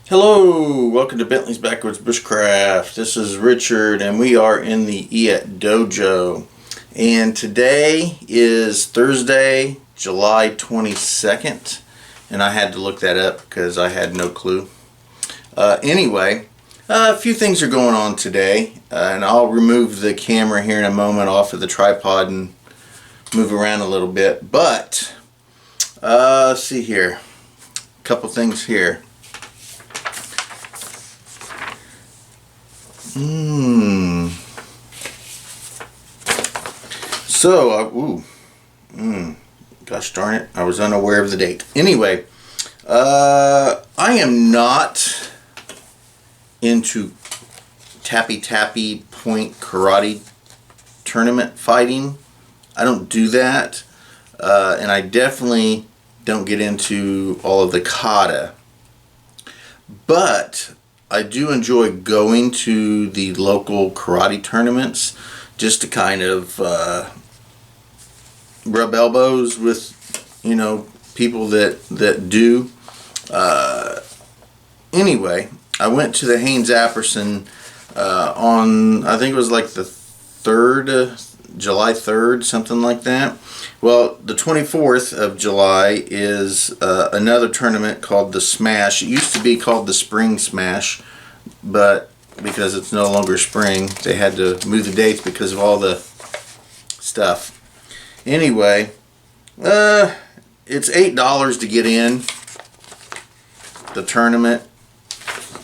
Hello, welcome to Bentley's Backwards Bushcraft. This is Richard and we are in the Dojo. And today is Thursday, July 22nd. And I had to look that up because I had no clue. Anyway, a few things are going on today. And I'll remove the camera here in a moment off of the tripod and move around a little bit. But, let's see here. A couple things here. Gosh darn it, I was unaware of the date. Anyway, I am not into tappy point karate tournament fighting. I don't do that, and I definitely don't get into all of the kata. But I do enjoy going to the local karate tournaments just to kind of rub elbows with, people that do. Anyway, I went to the Haynes Apperson on, I think it was like the 3rd, July 3rd, something like that. Well, the 24th of July is another tournament called the Smash. It used to be called the Spring Smash, but because it's no longer spring, they had to move the dates because of all the stuff. Anyway, it's $8 to get in the tournament,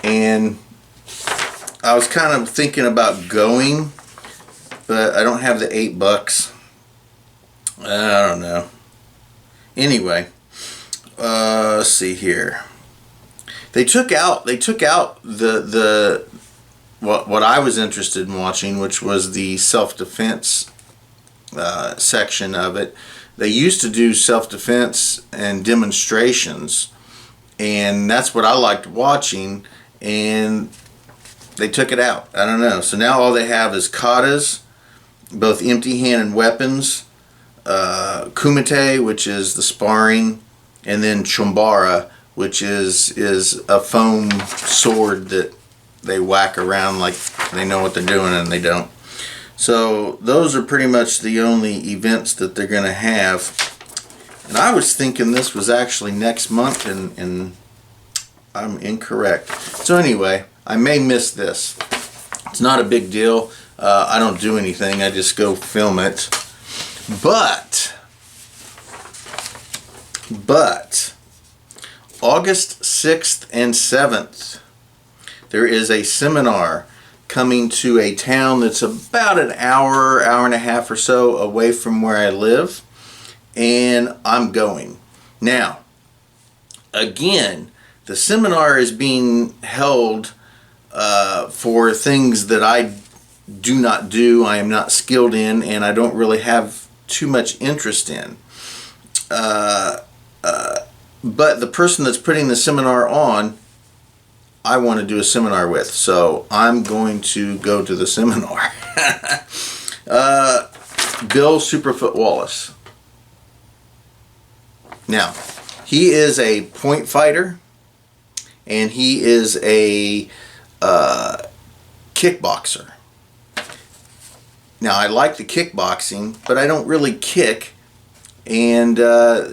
and I was kind of thinking about going, but I don't have the $8. I don't know. Anyway, let's see here. They took out the what I was interested in watching, which was the self-defense section of it. They used to do self-defense and demonstrations, and that's what I liked watching, and they took it out. I don't know. So now all they have is katas, both empty-handed weapons, kumite, which is the sparring, and then chumbara, which is a foam sword that they whack around like they know what they're doing and they don't. So those are pretty much the only events that they're going to have. And I was thinking this was actually next month, and I'm incorrect. So anyway, I may miss this. It's not a big deal. I don't do anything. I just go film it. But August 6th and 7th, there is a seminar coming to a town that's about an hour and a half or so away from where I live, and I'm going. Now, again, the seminar is being held for things that I do not do, I am not skilled in, and I don't really have too much interest in. But the person that's putting the seminar on, I want to do a seminar with, so I'm going to go to the seminar. Bill Superfoot Wallace. Now, he is a point fighter, and he is a kickboxer. Now, I like the kickboxing, but I don't really kick, and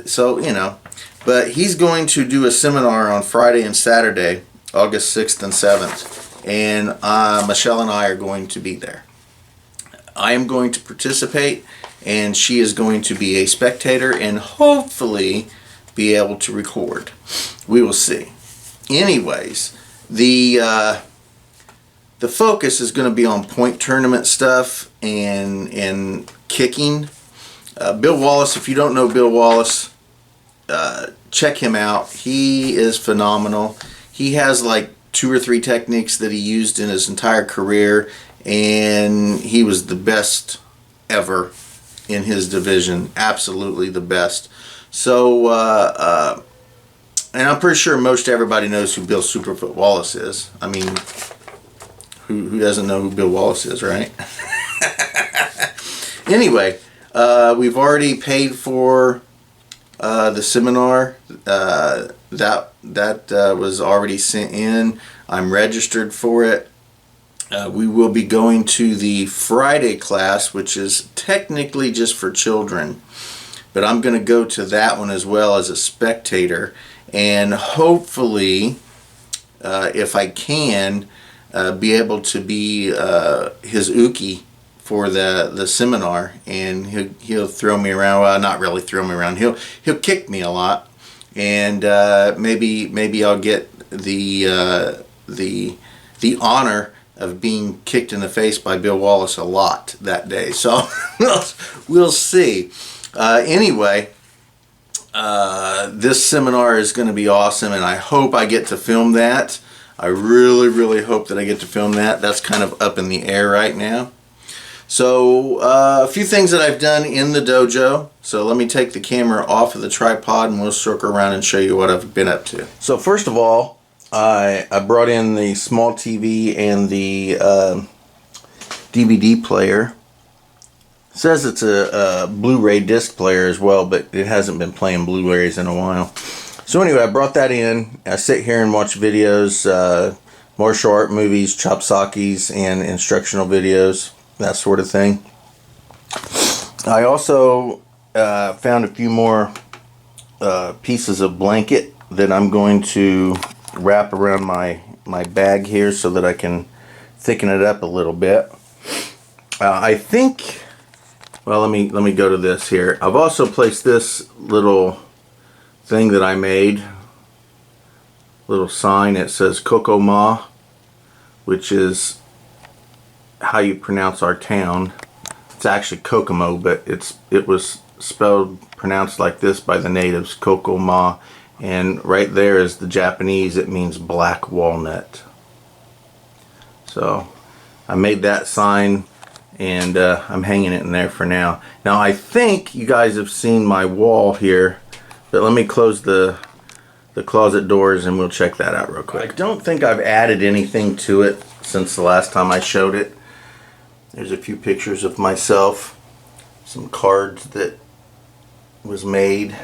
so, but he's going to do a seminar on Friday and Saturday, August 6th and 7th, and Michelle and I are going to be there. I am going to participate, and she is going to be a spectator and hopefully be able to record. We will see. Anyways, the focus is going to be on point tournament stuff and kicking. Bill Wallace, if you don't know Bill Wallace, check him out. He is phenomenal. He has like 2 or 3 techniques that he used in his entire career, and he was the best ever in his division. Absolutely the best. So, and I'm pretty sure most everybody knows who Bill Superfoot Wallace is. I mean, who doesn't know who Bill Wallace is, right? Anyway, we've already paid for the seminar. that was already sent in. I'm registered for it. We will be going to the Friday class, which is technically just for children, but I'm going to go to that one as well as a spectator, and hopefully, if I can, be able to be his uke for the seminar, and he'll throw me around. Well, not really throw me around. He'll kick me a lot, and maybe I'll get the honor of being kicked in the face by Bill Wallace a lot that day. So we'll see. Anyway, this seminar is going to be awesome, and I hope I get to film that. I really, really hope that I get to film that. That's kind of up in the air right now. So a few things that I've done in the dojo. So let me take the camera off of the tripod and we'll circle around and show you what I've been up to. So first of all, I brought in the small TV and the DVD player. It says it's a Blu-ray disc player as well, but it hasn't been playing Blu-rays in a while. So anyway, I brought that in. I sit here and watch videos, martial art movies, chopsakis, and instructional videos, that sort of thing. I also found a few more pieces of blanket that I'm going to wrap around my bag here so that I can thicken it up a little bit. I think, well, let me go to this here. I've also placed this little thing that I made, little sign. It says Coco Ma, which is how you pronounce our town. It's actually Kokomo, but it was pronounced like this by the natives, Coco Ma. And right there is the Japanese. It means black walnut. So I made that sign, and I'm hanging it in there for now. Now I think you guys have seen my wall here, but let me close the closet doors and we'll check that out real quick. I don't think I've added anything to it since the last time I showed it. There's a few pictures of myself, some cards that was made.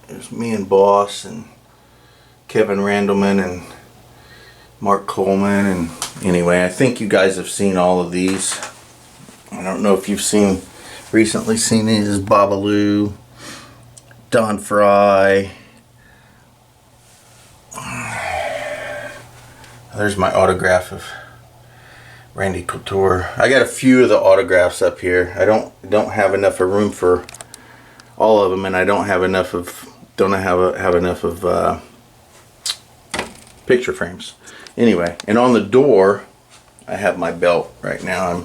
There's me and Boss and Kevin Randleman and Mark Coleman, and anyway, I think you guys have seen all of these. I don't know if you've recently seen these. Babalu, Don Fry. There's my autograph of Randy Couture. I got a few of the autographs up here. I don't have enough of room for all of them, and I don't have enough of picture frames. Anyway, and on the door, I have my belt right now.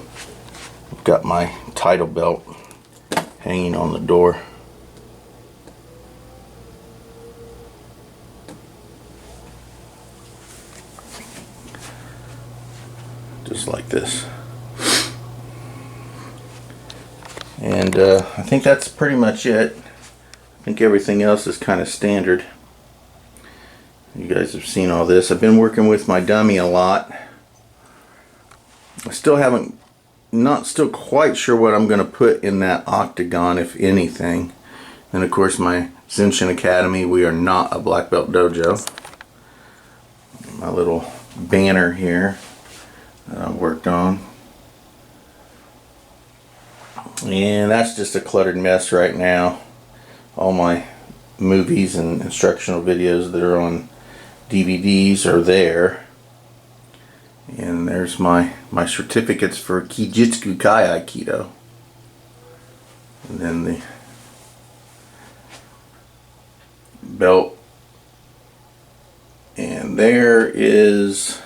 I've got my title belt hanging on the door. Just like this. And I think that's pretty much it. I think everything else is kind of standard. You guys have seen all this. I've been working with my dummy a lot. I still still quite sure what I'm going to put in that octagon, if anything. And of course my Zenshin Academy, we are not a black belt dojo. My little banner here that I worked on. And that's just a cluttered mess right now. All my movies and instructional videos that are on DVDs are there. And there's my certificates for Kijitsu Kai Aikido. And then the belt. And there is,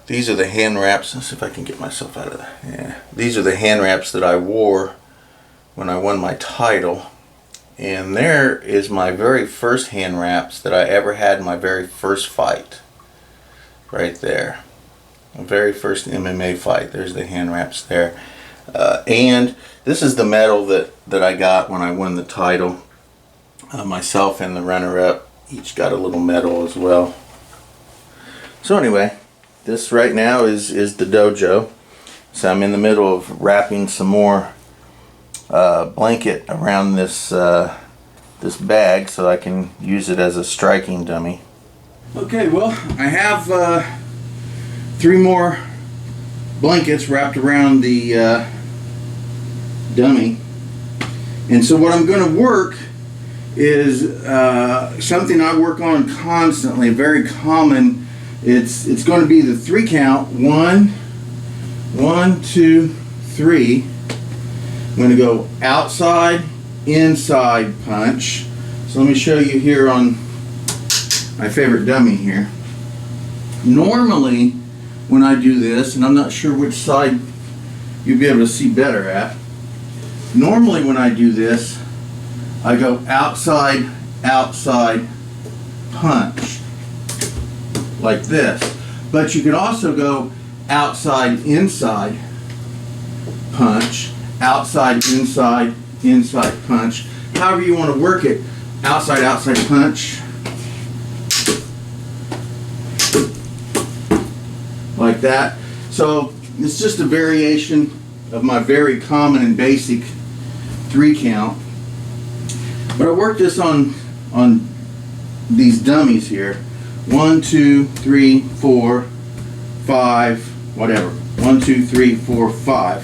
these are the hand wraps. Let's see if I can get myself out of that. Yeah. These are the hand wraps that I wore when I won my title. And there is my very first hand wraps that I ever had in my very first fight. Right there. My very first MMA fight. There's the hand wraps there. And this is the medal that I got when I won the title. Myself and the runner-up each got a little medal as well. So anyway, this right now is the dojo. So I'm in the middle of wrapping some more blanket around this this bag so I can use it as a striking dummy. Okay, well, I have 3 more blankets wrapped around the dummy, and so what I'm going to work is something I work on constantly, very common. It's going to be the 3 count. 1, 2, 3. I'm going to go outside, inside punch. So let me show you here on my favorite dummy here. Normally when I do this, and I'm not sure which side you'll be able to see better at. Normally when I do this, I go outside, outside punch like this. But you can also go outside, inside punch, outside, inside, inside punch. However you want to work it, outside, outside punch, like that. So it's just a variation of my very common and basic 3 count. But I worked this on these dummies here. 1, 2, 3, 4, 5, whatever. 1, 2, 3, 4, 5.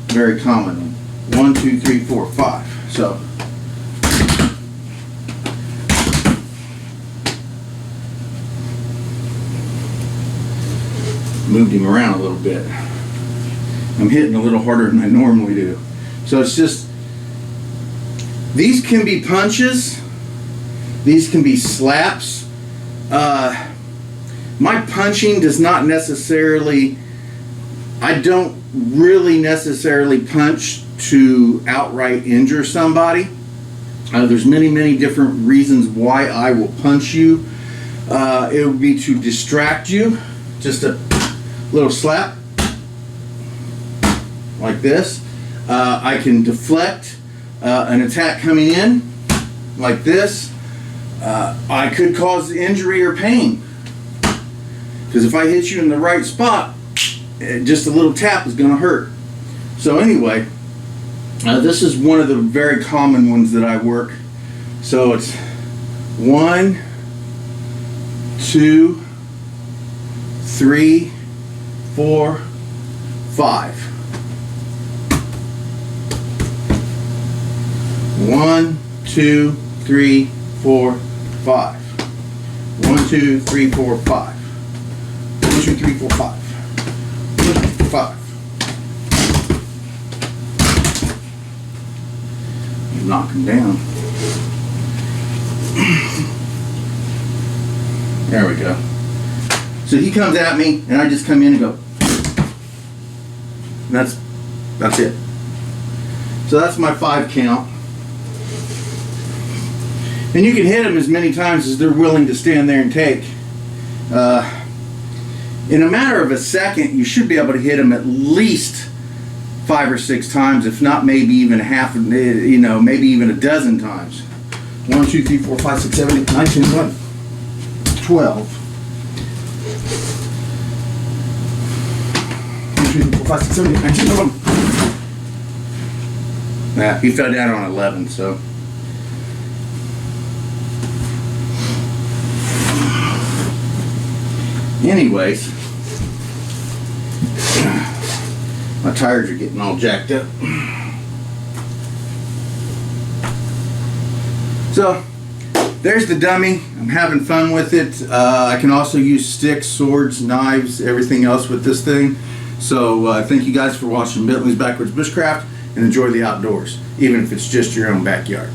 Very common. 1, 2, 3, 4, 5. So moved him around a little bit. I'm hitting a little harder than I normally do. So it's just, these can be punches, these can be slaps. My punching does not necessarily, I don't really necessarily punch to outright injure somebody. There's many different reasons why I will punch you. It would be to distract you, just a little slap like this. I can deflect an attack coming in like this. I could cause injury or pain, because if I hit you in the right spot, just a little tap is going to hurt. So anyway, this is one of the very common ones that I work. So it's 1, 2, 3, 4, 5. 1, 2, 3, 4, 5. 1, 2, 3, 4, 5. 1, 2, 3, 4, 5. 5. Knock him down. There we go. So he comes at me, and I just come in and go. That's it. So that's my 5 count. And you can hit them as many times as they're willing to stand there and take. In a matter of a second, you should be able to hit them at least 5 or 6 times, if not maybe even half, maybe even a dozen times. 1, 2, 3, 4, 5, 6, 7, 8, 9, 10, 11, 12. 1, 2, 3, 4, 5, 6, 7, 8, 9, 10, 11. Yeah, he fell down on 11, so. Anyways, my tires are getting all jacked up. So there's the dummy. I'm having fun with it. I can also use sticks, swords, knives, everything else with this thing. So thank you guys for watching Bentley's Backwards Bushcraft, and enjoy the outdoors, even if it's just your own backyard.